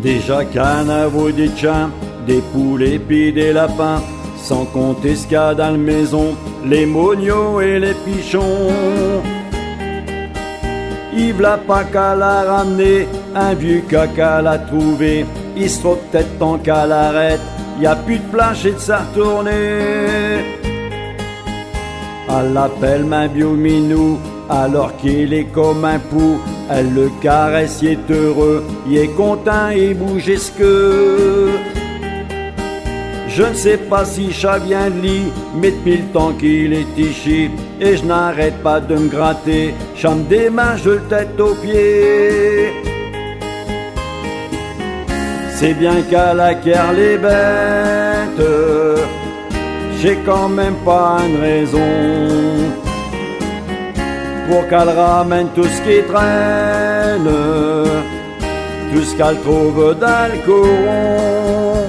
Déjà canavo des chiens, des poules et puis des lapins, sans compter ce qu'il y a dans la maison, les mognots et les pichons. Yves l'a pas qu'à la ramener, un vieux caca l'a trouvé, il se trouve peut-être tant qu'à l'arrête, y a plus de planche et de sa retourner. Elle l'appelle ma biominou, alors qu'il est comme un pou, elle le caresse, il est heureux, il est content, il bouge ce que. Je ne sais pas si chat vient de lit, mais depuis le temps qu'il est ici, et je n'arrête pas de me gratter, chame des mains, je le tête aux pieds. C'est bien qu'à la guerre les bêtes, j'ai quand même pas une raison pour qu'elle ramène tout ce qui traîne, tout ce qu'elle trouve dans le coron.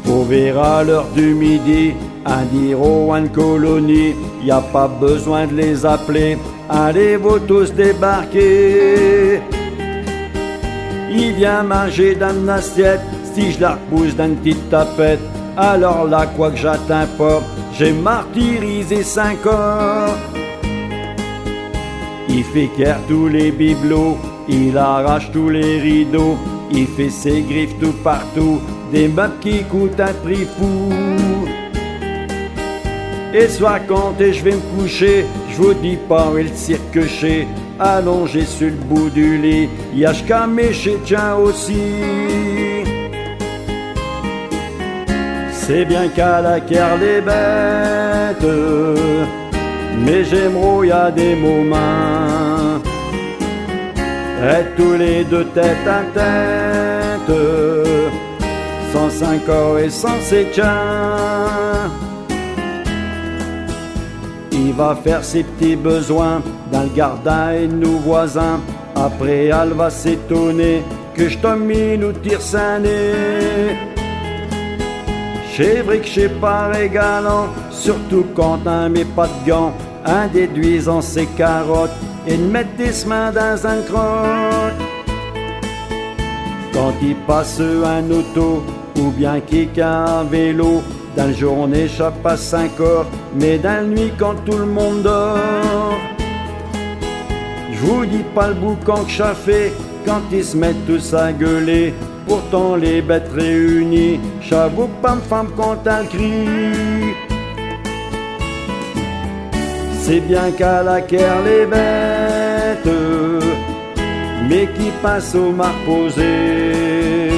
Faut verra à l'heure du midi, un diro, une colonie, y a pas besoin de les appeler, allez-vous tous débarquer. Il vient manger dans une assiette, si je la repousse dans une petite tapette, alors là, quoi que j'atteins pas, j'ai martyrisé 5 corps. Il fait qu'air tous les bibelots, il arrache tous les rideaux, il fait ses griffes tout partout, des meubles qui coûtent un prix fou. Et soir quand je vais me coucher, je vous dis pas où est le cirque chez, allongé sur le bout du lit, y'a jusqu'à mes chiens aussi. C'est bien qu'à la guerre les bêtes, mais j'aimerais y a des moments être tous les deux tête à tête, sans 5 corps et sans ses chiens. Il va faire ses petits besoins dans le gardin et nos voisins, après elle va s'étonner que je t'ai mis nous tire sa nez. C'est vrai que je sais pas régalant, surtout quand un met pas de gants, un déduisant ses carottes et de mettre des mains dans un crotte. Quand il passe un auto ou bien quelqu'un en vélo, dans la journée ça passe 5 heures, mais dans la nuit quand tout le monde dort, je vous dis pas le boucan que ça fait quand ils se mettent tous à gueuler. Pourtant les bêtes réunies, j'avoue pas me femme quand elle crie. C'est bien qu'à la guerre les bêtes, mais qui passent au mar posé,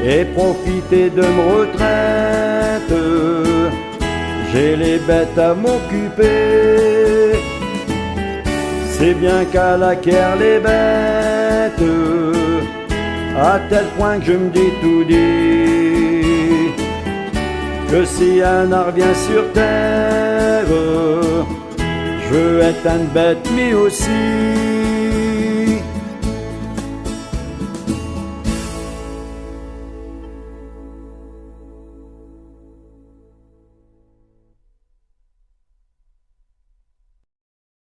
et profiter de me retraite, j'ai les bêtes à m'occuper. C'est bien qu'à la guerre les bêtes, à tel point que je me dis tout dit, que si un art vient sur terre, je veux être une bête, mais aussi